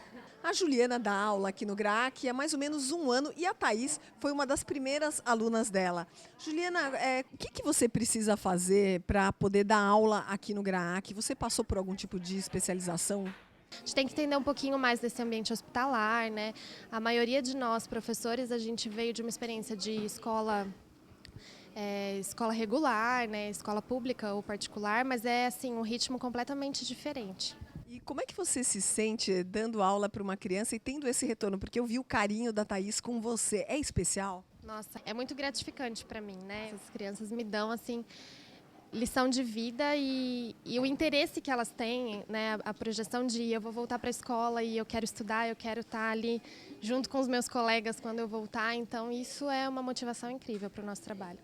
A Juliana dá aula aqui no GRAAC há mais ou menos 1 ano e a Thaís foi uma das primeiras alunas dela. Juliana, o que você precisa fazer para poder dar aula aqui no GRAAC? Você passou por algum tipo de especialização? A gente tem que entender um pouquinho mais desse ambiente hospitalar, né? A maioria de nós, professores, a gente veio de uma experiência de escola regular, né? Escola pública ou particular, mas é assim, um ritmo completamente diferente. E como é que você se sente dando aula para uma criança e tendo esse retorno? Porque eu vi o carinho da Thaís com você. É especial? Nossa, é muito gratificante para mim, né? Essas crianças me dão, assim, lição de vida e o interesse que elas têm, né? A projeção de eu vou voltar para a escola e eu quero estudar, eu quero estar ali junto com os meus colegas quando eu voltar. Então, isso é uma motivação incrível para o nosso trabalho.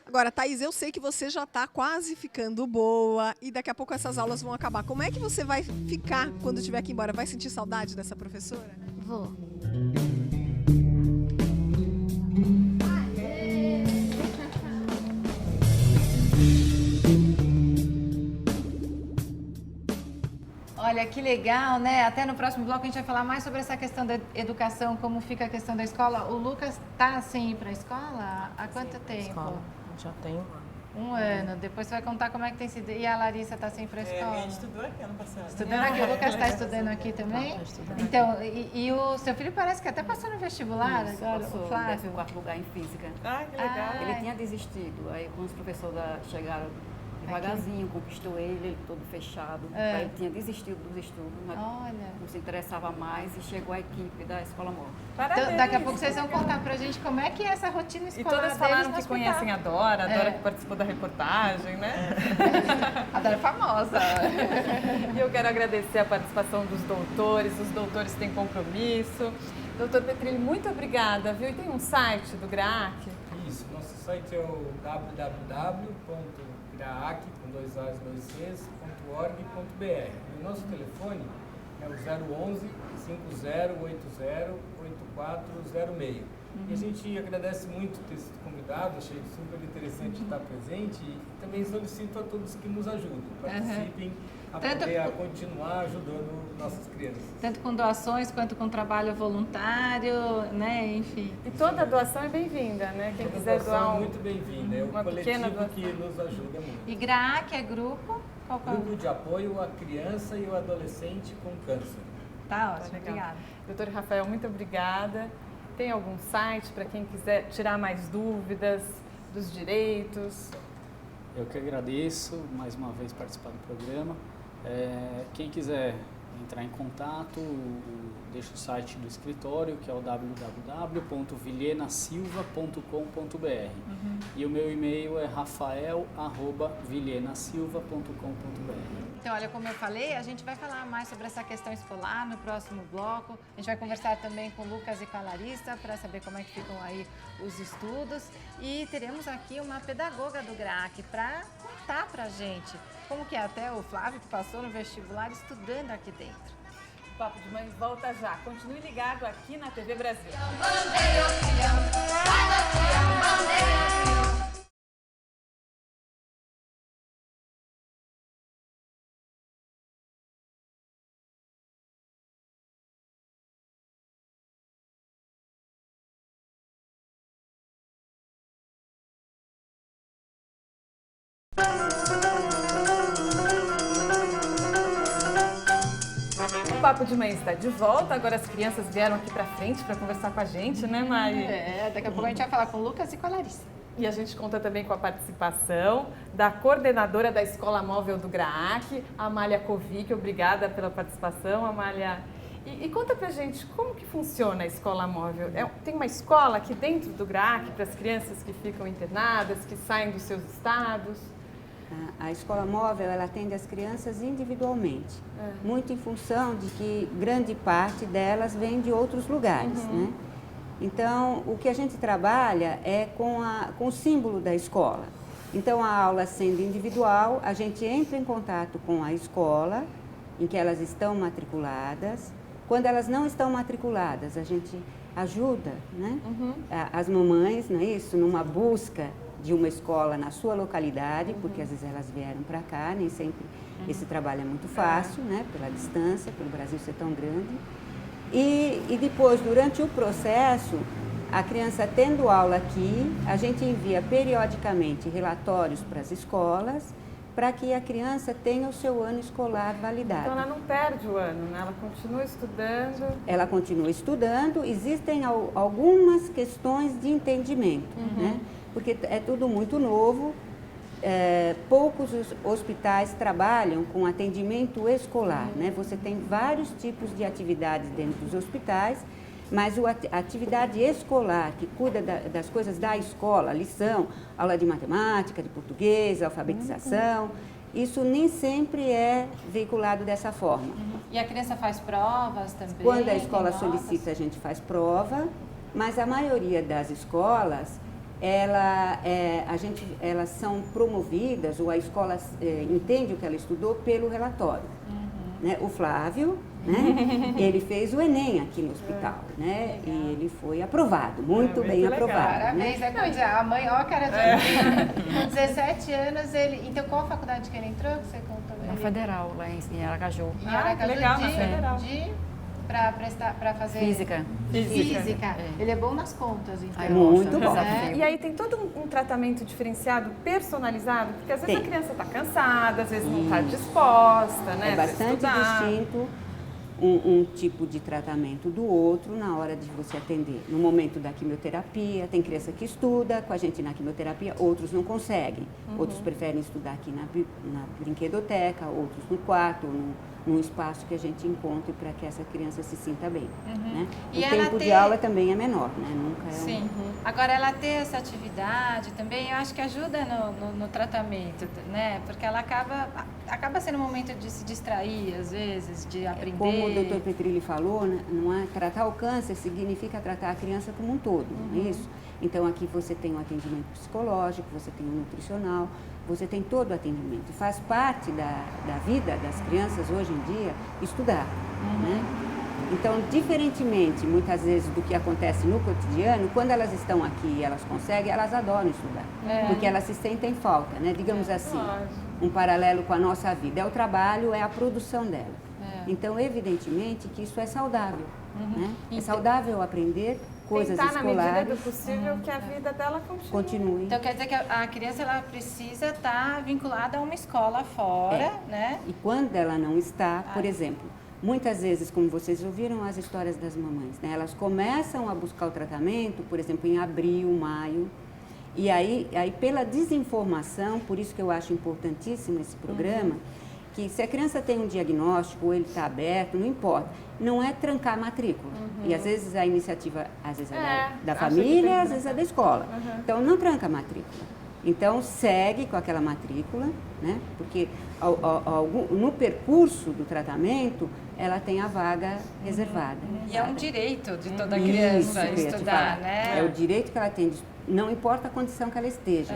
Agora, Thaís, eu sei que você já está quase ficando boa e daqui a pouco essas aulas vão acabar. Como é que você vai ficar quando tiver que ir embora? Vai sentir saudade dessa professora? Vou. Olha, que legal, né? Até no próximo bloco a gente vai falar mais sobre essa questão da educação, como fica a questão da escola. O Lucas está sem ir para a escola? Há quanto tempo? Escola. Já tem 1 ano. Depois você vai contar como é que tem sido. E a Larissa está sem ir para a escola? A gente estudou aqui ano passado. Estudando aqui. O Lucas está estudando aqui também? Então, e o seu filho parece que até passou no vestibular agora, o Flávio? 14º lugar em física. Que legal. Ele tinha desistido. Aí, quando os professores chegaram devagarzinho, conquistou ele todo fechado. Aí ele tinha desistido dos estudos, mas não se interessava mais e chegou a equipe da Escola Móvel. Então, daqui a pouco vocês vão contar pra gente como é que é essa rotina escolar. E todas falaram que conhecem a Dora que participou da reportagem, né? A Dora é famosa. E eu quero agradecer a participação dos doutores, os doutores têm compromisso. Doutor Petrilli, muito obrigada, viu? E tem um site do GRAAC? Isso, nosso site é o www.grac.org.br. E o nosso telefone é o 011 5080 8406. E a gente agradece muito ter sido convidado, achei super interessante estar presente e também solicito a todos que nos ajudem, participem a poder continuar ajudando nossas crianças. Tanto com doações quanto com trabalho voluntário, né? Enfim. E toda doação é bem-vinda, né? Quem quiser doar é muito bem-vinda, é um coletivo que nos ajuda muito. E GRAAC é grupo? Grupo de apoio à criança e ao adolescente com câncer. Tá ótimo, obrigada. Doutor Rafael, muito obrigada. Tem algum site para quem quiser tirar mais dúvidas dos direitos? Eu que agradeço mais uma vez participar do programa. Quem quiser entrar em contato, deixa o site do escritório, que é o www.vilhenasilva.com.br. E o meu e-mail é rafael@vilhenasilva.com.br. Então, olha, como eu falei, a gente vai falar mais sobre essa questão escolar no próximo bloco. A gente vai conversar também com o Lucas e com a Larissa para saber como é que ficam aí os estudos. E teremos aqui uma pedagoga do GRAAC para contar para a gente como que é até o Flávio, que passou no vestibular, estudando aqui dentro. O Papo de Mãe volta já. Continue ligado aqui na TV Brasil. O Papo de Mãe está de volta, agora as crianças vieram aqui pra frente para conversar com a gente, né, Mari? Daqui a pouco a gente vai falar com o Lucas e com a Larissa. E a gente conta também com a participação da coordenadora da Escola Móvel do GRAAC, Amália Kovic. Obrigada pela participação, Amália. E conta pra gente como que funciona a Escola Móvel. Tem uma escola aqui dentro do GRAAC para as crianças que ficam internadas, que saem dos seus estados? A Escola Móvel, ela atende as crianças individualmente, muito em função de que grande parte delas vem de outros lugares, né? Então, o que a gente trabalha é com o símbolo da escola. Então, a aula sendo individual, a gente entra em contato com a escola em que elas estão matriculadas. Quando elas não estão matriculadas, a gente ajuda, né? As mamães, não é isso? Numa busca de uma escola na sua localidade, porque às vezes elas vieram para cá, nem sempre esse trabalho é muito fácil, né? Pela distância, pelo Brasil ser tão grande. E depois, durante o processo, a criança tendo aula aqui, a gente envia periodicamente relatórios para as escolas, para que a criança tenha o seu ano escolar validado. Então ela não perde o ano, né? Ela continua estudando. Ela continua estudando, existem algumas questões de entendimento, né? Porque é tudo muito novo, poucos hospitais trabalham com atendimento escolar, né? Você tem vários tipos de atividades dentro dos hospitais, mas a atividade escolar, que cuida das coisas da escola, lição, aula de matemática, de português, alfabetização, isso nem sempre é veiculado dessa forma. E a criança faz provas também? Quando a escola solicita, a gente faz prova, mas a maioria das escolas, elas são promovidas, ou a escola entende o que ela estudou pelo relatório. Né? O Flávio, né? Ele fez o Enem aqui no hospital, né? E ele foi aprovado, muito bem aprovado. Parabéns, né? A mãe, ó a cara de com 17 anos, ele... Então, qual faculdade que ele entrou? Que você contou? Na Federal, lá em Aracaju. Em Aracaju, legal, na Federal. Para fazer... Física. Ele é bom nas contas, então. É muito bom. E aí tem todo um tratamento diferenciado, personalizado, porque às vezes a criança está cansada, às vezes não está disposta, né? É bastante distinto um tipo de tratamento do outro na hora de você atender. No momento da quimioterapia, tem criança que estuda com a gente na quimioterapia, outros não conseguem. Outros preferem estudar aqui na brinquedoteca, outros no quarto, num espaço que a gente encontre para que essa criança se sinta bem. Né? O tempo de aula também é menor, né? Nunca é Sim. Agora, ela ter essa atividade também, eu acho que ajuda no tratamento, né? Porque ela acaba sendo um momento de se distrair, às vezes, de aprender. Como o doutor Petrilli falou, né? Não é? Tratar o câncer significa tratar a criança como um todo, não é isso? Então, aqui você tem um atendimento psicológico, você tem um nutricional, você tem todo o atendimento. Faz parte da vida das crianças hoje em dia estudar, né? Então, diferentemente, muitas vezes, do que acontece no cotidiano, quando elas estão aqui e elas conseguem, elas adoram estudar. Porque elas se sentem falta, né? Digamos assim, um paralelo com a nossa vida. É o trabalho, é a produção dela. Então, evidentemente que isso é saudável, né? É saudável aprender coisas escolares. Tentar, na medida do possível, que a vida dela continue. Então, quer dizer que a criança ela precisa estar vinculada a uma escola fora, né? E quando ela não está, por exemplo, muitas vezes, como vocês ouviram as histórias das mamães, né? Elas começam a buscar o tratamento, por exemplo, em abril, maio, e aí pela desinformação, por isso que eu acho importantíssimo esse programa, que se a criança tem um diagnóstico ou ele está aberto, não importa. Não é trancar a matrícula. E às vezes a iniciativa é da família, às vezes é da escola. Então não tranca a matrícula. Então segue com aquela matrícula, né? Porque no percurso do tratamento ela tem a vaga reservada. E é um direito de toda criança estudar, né? É o direito que ela tem, não importa a condição que ela esteja.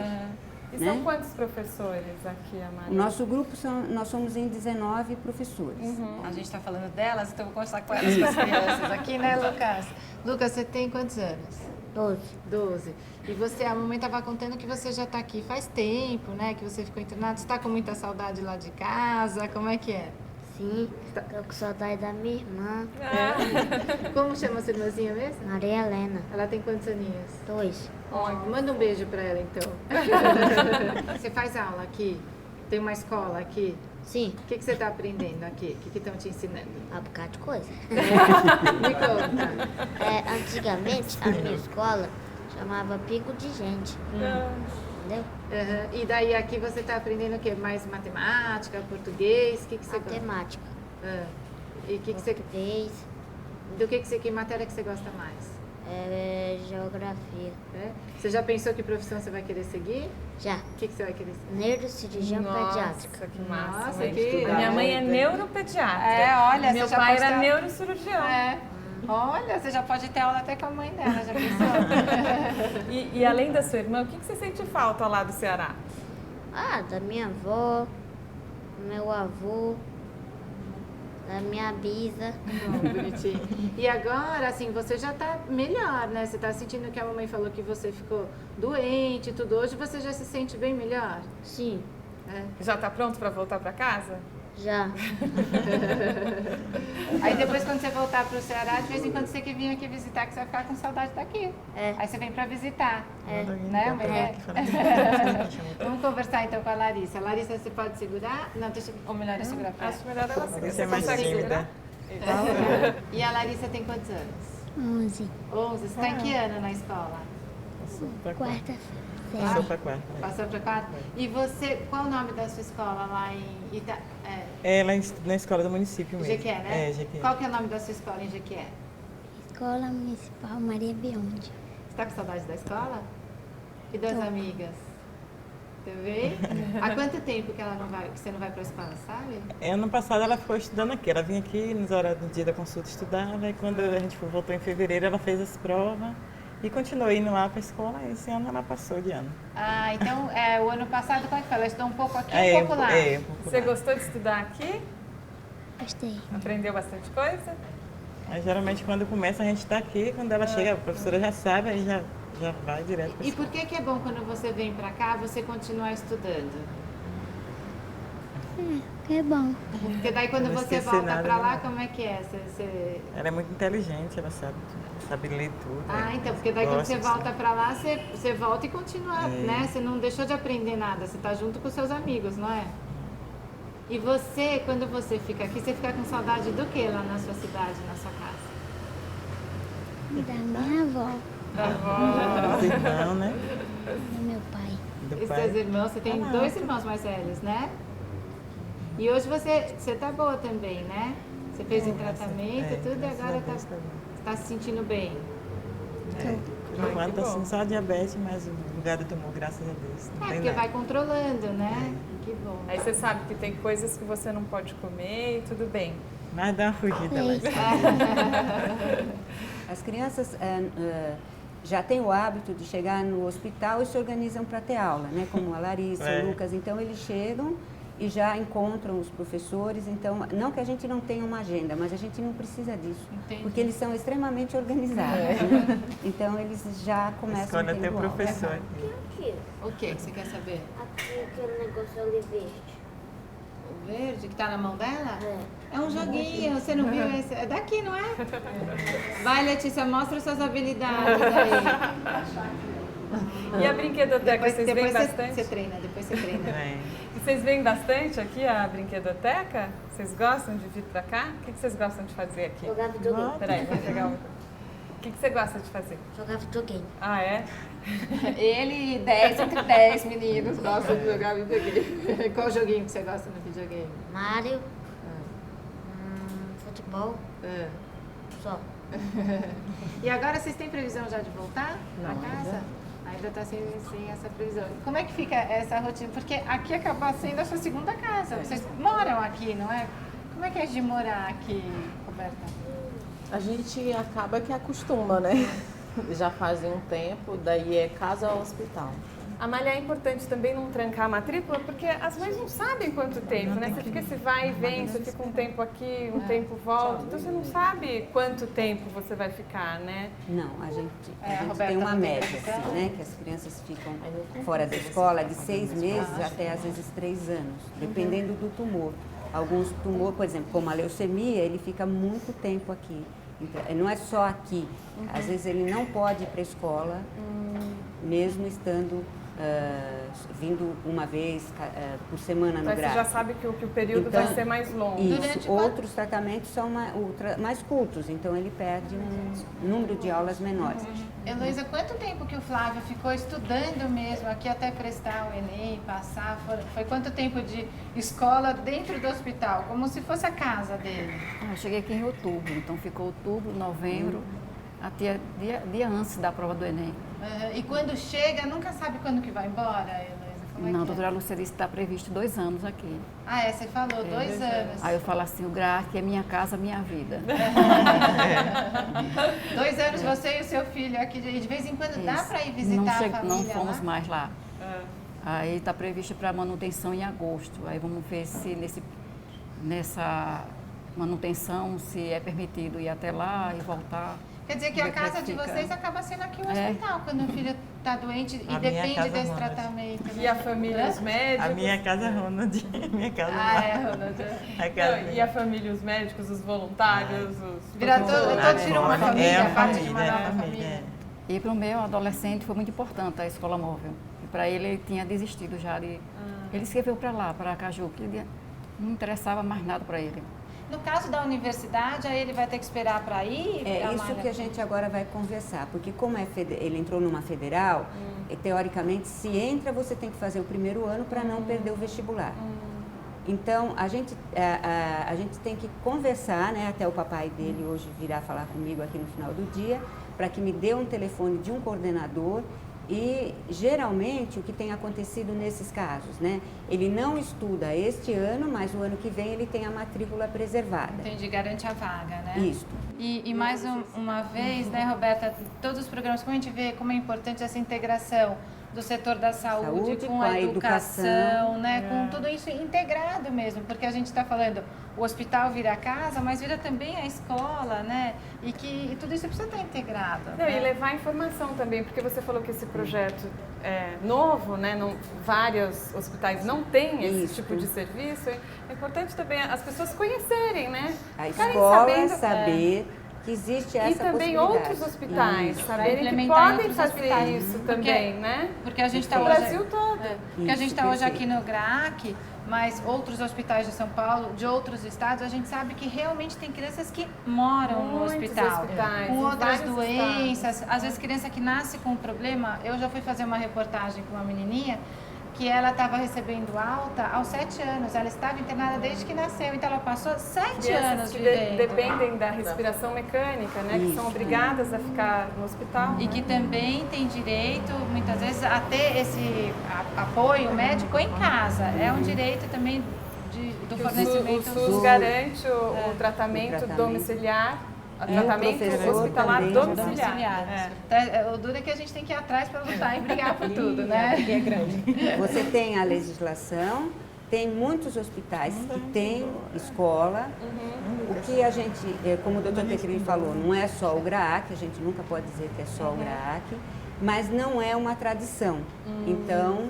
E são quantos professores aqui, Maria? O nosso grupo, nós somos em 19 professores. A gente está falando delas, então vou conversar com elas, com as crianças aqui, né, Lucas? Lucas, você tem quantos anos? 12. E você, a mamãe estava contando que você já está aqui faz tempo, né? Que você ficou internado. Você está com muita saudade lá de casa? Como é que é? Sim, estou com saudade da minha irmã. Como chama sua irmãzinha mesmo? Maria Helena. Ela tem quantos aninhos? 2. Manda um beijo para ela, então. Você faz aula aqui? Tem uma escola aqui? Sim. O que você está aprendendo aqui? O que estão te ensinando? Um bocado de coisa. Me conta. Antigamente, a minha escola chamava Pico de Gente. Entendeu? E daí aqui você está aprendendo o quê? Mais matemática, português? O que você gosta? Matemática. E que português. Do que matéria que você gosta mais? Geografia. Você já pensou que profissão você vai querer seguir? Já. O que você vai querer seguir? Neurocirurgião pediátrica. Que massa. Nossa, que... A minha mãe é neuropediatra. Olha, meu você já pai pode era ter... neurocirurgião. Olha, você já pode ter aula até com a mãe dela, já pensou? E além da sua irmã, o que você sente falta lá do Ceará? Da minha avó, do meu avô, da minha bisa. Bonitinho. E agora, assim, você já tá melhor, né? Você tá sentindo que a mamãe falou que você ficou doente e tudo. Hoje você já se sente bem melhor? Sim. Já tá pronto para voltar para casa? Já. Aí depois, quando você voltar pro Ceará, de vez em quando você que vir aqui visitar, que você vai ficar com saudade daqui. Aí você vem pra visitar. Né? Vamos conversar então com a Larissa. Larissa, você pode segurar? Não, deixa... Ou melhor eu segurar pra ela. Acho melhor ela segurar. Você é mais tímida. E a Larissa tem quantos anos? 11. 11. Você tá em que ano na escola? Quarta. Passou para quarta. Passou para quarta. E você, qual o nome da sua escola lá em Ita... Ela na escola do município mesmo. Jequié, né? Jequié. Qual que é o nome da sua escola em Jequié? Escola Municipal Maria Bionde. Você tá com saudade da escola? E das amigas? Também? Há quanto tempo que você não vai para a escola, sabe? Ano passado ela ficou estudando aqui. Ela vinha aqui nos horários do dia da consulta estudar. E quando a gente voltou em fevereiro, ela fez as provas. E continuou indo lá para a escola, e esse ano ela passou de ano. Então, o ano passado, como é que foi? Ela estudou um pouco aqui e um pouco lá? Popular. Você gostou de estudar aqui? Gostei. Aprendeu bastante coisa? Mas, geralmente, quando começa, a gente está aqui, quando ela chega, a professora já sabe, aí já vai direto para a escola. E por que é bom, quando você vem para cá, você continuar estudando? É bom. Porque daí, quando você volta para lá, como é que é? Ela é muito inteligente, ela sabe ler tudo. Então, porque daí quando você volta para lá, você volta e continua, né? Você não deixou de aprender nada, você tá junto com os seus amigos, não é? E você, quando você fica aqui, você fica com saudade do que lá na sua cidade, na sua casa? Da minha avó. Da avó. Dos irmãos, né? Do meu pai. E seus irmãos, você tem 2 irmãos mais velhos, né? E hoje você tá boa também, né? Você fez o tratamento, tudo, e agora tá se sentindo bem. Por enquanto tá assim, só diabetes, mas o gado tomou, graças a Deus. Não tem porque nada. vai controlando, né? Que bom. Aí você sabe que tem coisas que você não pode comer e tudo bem. Mas dá uma fugida lá. As crianças já têm o hábito de chegar no hospital e se organizam para ter aula, né? Como a Larissa, o Lucas. Então, eles chegam e já encontram os professores. Então, não que a gente não tenha uma agenda, mas a gente não precisa disso. Entendi. Porque eles são extremamente organizados. Né? Então, eles já começam a ter tem professor. O que você quer saber? Aqui, aquele negócio ali verde. O verde que tá na mão dela? É um joguinho, você não viu esse? É daqui, não é? Vai, Letícia, mostra suas habilidades aí. E a brinquedoteca, vocês vêm bastante? Depois você treina. Vocês vêm bastante aqui a brinquedoteca? Vocês gostam de vir pra cá? O que vocês gostam de fazer aqui? Jogar videogame. Peraí, vou pegar o... O que você gosta de fazer? Jogar videogame. Ah, é? Ele e entre 10 meninos gostam de jogar videogame. Qual joguinho que você gosta no videogame? Mario. Futebol. Só. E agora vocês têm previsão já de voltar para casa? Ainda está sem essa previsão. Como é que fica essa rotina? Porque aqui acaba sendo a sua segunda casa. Vocês moram aqui, não é? Como é que é de morar aqui, Roberta? A gente acaba que acostuma, né? Já faz um tempo, daí é casa ao hospital. Amália, é importante também não trancar a matrícula, porque as mães não sabem quanto tempo, né? Você fica, você vai e vem, você fica um tempo aqui, um tempo volta, então você não sabe quanto tempo você vai ficar, né? Não, a gente tem uma média, assim, né? Que as crianças ficam fora da escola de 6 meses até às vezes 3 anos, dependendo do tumor. Alguns tumores, por exemplo, como a leucemia, ele fica muito tempo aqui. Não é só aqui. Às vezes ele não pode ir para a escola, mesmo estando vindo uma vez por semana no GRAAC. Então você já sabe que o período vai ser mais longo. Isso. Outros tratamentos são mais curtos, então ele perde um número de aulas menores. Heloísa, quanto tempo que o Flávio ficou estudando mesmo aqui até prestar o Enem, passar? Foi quanto tempo de escola dentro do hospital, como se fosse a casa dele? Eu cheguei aqui em outubro, então ficou outubro, novembro, até dia antes da prova do Enem. E quando chega, nunca sabe quando que vai embora, Heloísa? Não, a doutora Lúcia disse que está previsto 2 anos aqui. Ah, você falou, 2 anos. Aí eu falo assim, o GRAAC é minha casa, minha vida. 2 anos você e o seu filho aqui, de vez em quando dá para ir visitar a família? Não fomos lá? mais lá. Aí está previsto para manutenção em agosto. Aí vamos ver se nessa manutenção, se é permitido ir até lá e voltar. Quer dizer que a casa de vocês acaba sendo aqui o hospital, quando o filho está doente e depende desse tratamento. E a família, os médicos? A minha casa é Ronald. Minha casa Ronald. E a família, os médicos, os voluntários, os... Todos viram uma família, parte de uma nova família. E para o meu adolescente foi muito importante a escola móvel. E para ele tinha desistido já de... Ele escreveu para lá, para Caju, que não interessava mais nada para ele. No caso da universidade, aí ele vai ter que esperar para ir? É isso que a gente agora vai conversar, porque como ele entrou numa federal, teoricamente, se entra, você tem que fazer o primeiro ano para não perder o vestibular. Então, a gente tem que conversar, né, até o papai dele hoje virá falar comigo aqui no final do dia, para que me dê um telefone de um coordenador. E, geralmente, o que tem acontecido nesses casos, né? Ele não estuda este ano, mas o ano que vem ele tem a matrícula preservada. Entendi, garante a vaga, né? Isso. E mais uma vez, né, Roberta, todos os programas, como a gente vê como é importante essa integração do setor da saúde com a educação, né? Com tudo isso integrado mesmo, porque a gente está falando, o hospital vira a casa, mas vira também a escola, né? E tudo isso precisa estar integrado. Né? E levar informação também, porque você falou que esse projeto é novo, né? Vários hospitais não têm esse tipo de serviço. É importante também as pessoas conhecerem, né? A escola saber que existe essa possibilidade. E também outros hospitais saberem que podem fazer isso também, né? Porque a gente está hoje... O Brasil todo. Porque a gente está hoje aqui no GRAAC, mas outros hospitais de São Paulo, de outros estados, a gente sabe que realmente tem crianças que moram no hospital, com outras doenças. Às vezes criança que nasce com um problema, eu já fui fazer uma reportagem com uma menininha, que ela estava recebendo alta aos 7 anos. Ela estava internada desde que nasceu, então ela passou 7 anos vivendo. Dependem da respiração mecânica, né? Que são obrigadas a ficar no hospital. E que também tem direito, muitas vezes, a ter esse apoio médico em casa. É um direito também do fornecimento. O SUS garante o tratamento domiciliar. Tratamento hospitalar domiciliar. O duro é que a gente tem que ir atrás para lutar e brigar por tudo, né? Porque é grande. Você tem a legislação, tem muitos hospitais que têm escola. O que a gente, como o doutor Petrini falou, não é só o GRAAC, a gente nunca pode dizer que é só o GRAAC, mas não é uma tradição. Então,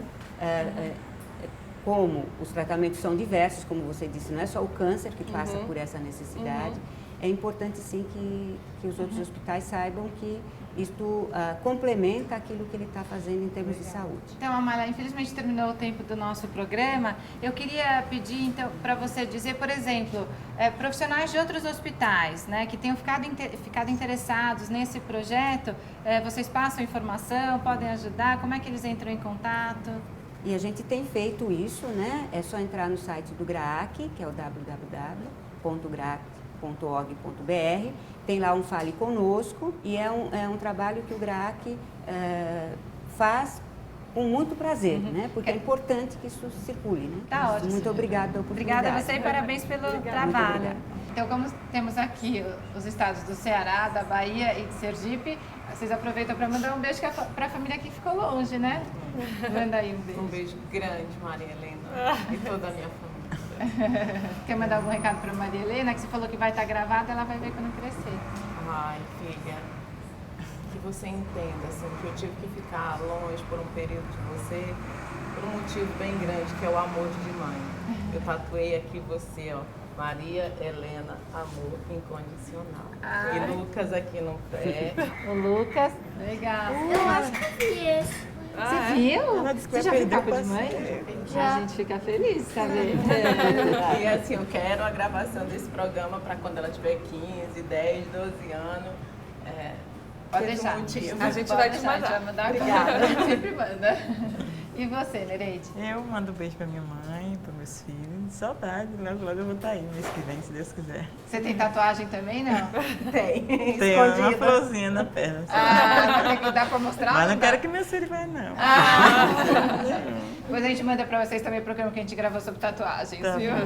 como os tratamentos são diversos, como você disse, não é só o câncer que passa por essa necessidade. é importante sim que os outros hospitais saibam que isto complementa aquilo que ele está fazendo em termos de saúde. Então, Amália, infelizmente terminou o tempo do nosso programa. Eu queria pedir então para você dizer, por exemplo, profissionais de outros hospitais, né, que tenham ficado interessados nesse projeto, vocês passam informação, podem ajudar, como é que eles entram em contato? E a gente tem feito isso, né? É só entrar no site do GRAAC, que é o www.graac.org.br. Tem lá um Fale Conosco e é um trabalho que o GRAAC faz com muito prazer, né? Porque é importante que isso circule, né? Tá ótimo. Muito obrigada pela oportunidade. Obrigada a você e parabéns pelo trabalho. Então, como temos aqui os estados do Ceará, da Bahia e de Sergipe, vocês aproveitam para mandar um beijo para a família que ficou longe, né? Manda aí um beijo. Um beijo grande, Maria Helena, e toda a minha família. Quer mandar algum recado para Maria Helena, que você falou que vai estar gravada, ela vai ver quando crescer. Ai, filha, que você entenda, assim, que eu tive que ficar longe por um período de você, por um motivo bem grande, que é o amor de mãe. Eu tatuei aqui você, ó, Maria Helena, amor incondicional. Ai. E Lucas aqui no pé. O Lucas, legal. Eu acho que vi esse. Você viu? Ela disse que Você já vai viu perder Papo o de Mãe? Já. A gente fica feliz, sabe? E assim, eu quero a gravação desse programa para quando ela tiver 15, 10, 12 anos. Pode Teve deixar. um motivo. A gente vai te mandar. Vai mandar. Obrigada. A gente sempre manda. E você, Nereide? Eu mando um beijo pra minha mãe, para meus filhos. Saudade, logo eu vou estar aí mês que vem, se Deus quiser. Você tem tatuagem também, não? Tem. Tem uma florzinha na perna. Tem que dar pra mostrar? Mas não quero que meus filhos vejam, não. Depois a gente manda pra vocês também o programa que a gente gravou sobre tatuagens, Tá viu? bom.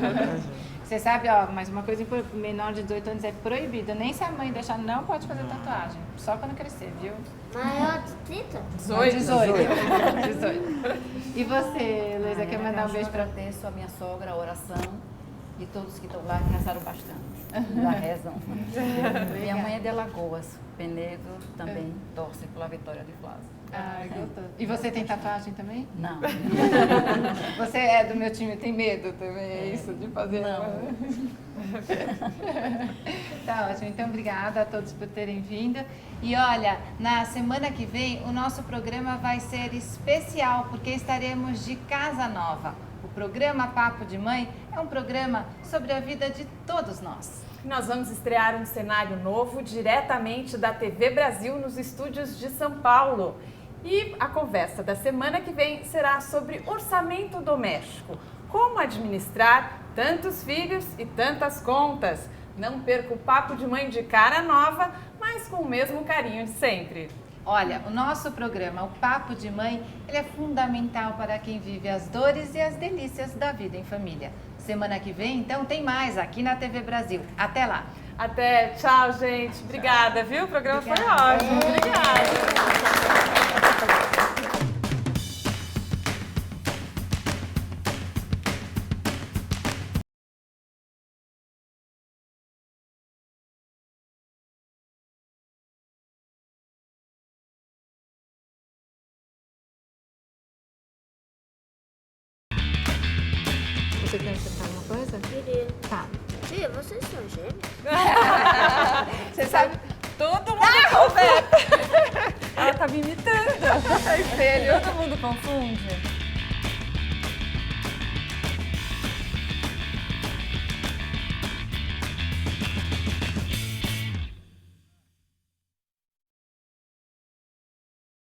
Você sabe, ó, mas uma coisa importante, menor de 18 anos é proibido. Nem se a mãe deixar, não pode fazer tatuagem. Só quando crescer, viu? Maior de 30? 18. E você, Luísa, quer mandar um beijo pra... Eu agradeço a minha sogra, a oração e todos que estão lá que rezaram bastante. Já rezam. Minha mãe é de Alagoas, Penedo também torce pela vitória de Flávio. Ai, gostou. E você tem tatuagem também? Não. Você é do meu time, tem medo também, é isso, de fazer? Não. Tá ótimo, então obrigada a todos por terem vindo. E olha, na semana que vem o nosso programa vai ser especial, porque estaremos de casa nova. O programa Papo de Mãe é um programa sobre a vida de todos nós. Nós vamos estrear um cenário novo diretamente da TV Brasil nos estúdios de São Paulo. E a conversa da semana que vem será sobre orçamento doméstico. Como administrar tantos filhos e tantas contas. Não perca o Papo de Mãe de cara nova, mas com o mesmo carinho de sempre. Olha, o nosso programa, o Papo de Mãe, ele é fundamental para quem vive as dores e as delícias da vida em família. Semana que vem, então, tem mais aqui na TV Brasil. Até lá! Até, tchau, gente. Obrigada, viu? O programa foi ótimo. Obrigada. Você quer acrescentar alguma coisa? Queria. Tá. Tia, vocês são gêmeos? Você sabe... Todo mundo conversa. Ela tá me imitando. Espelho. Todo mundo confunde.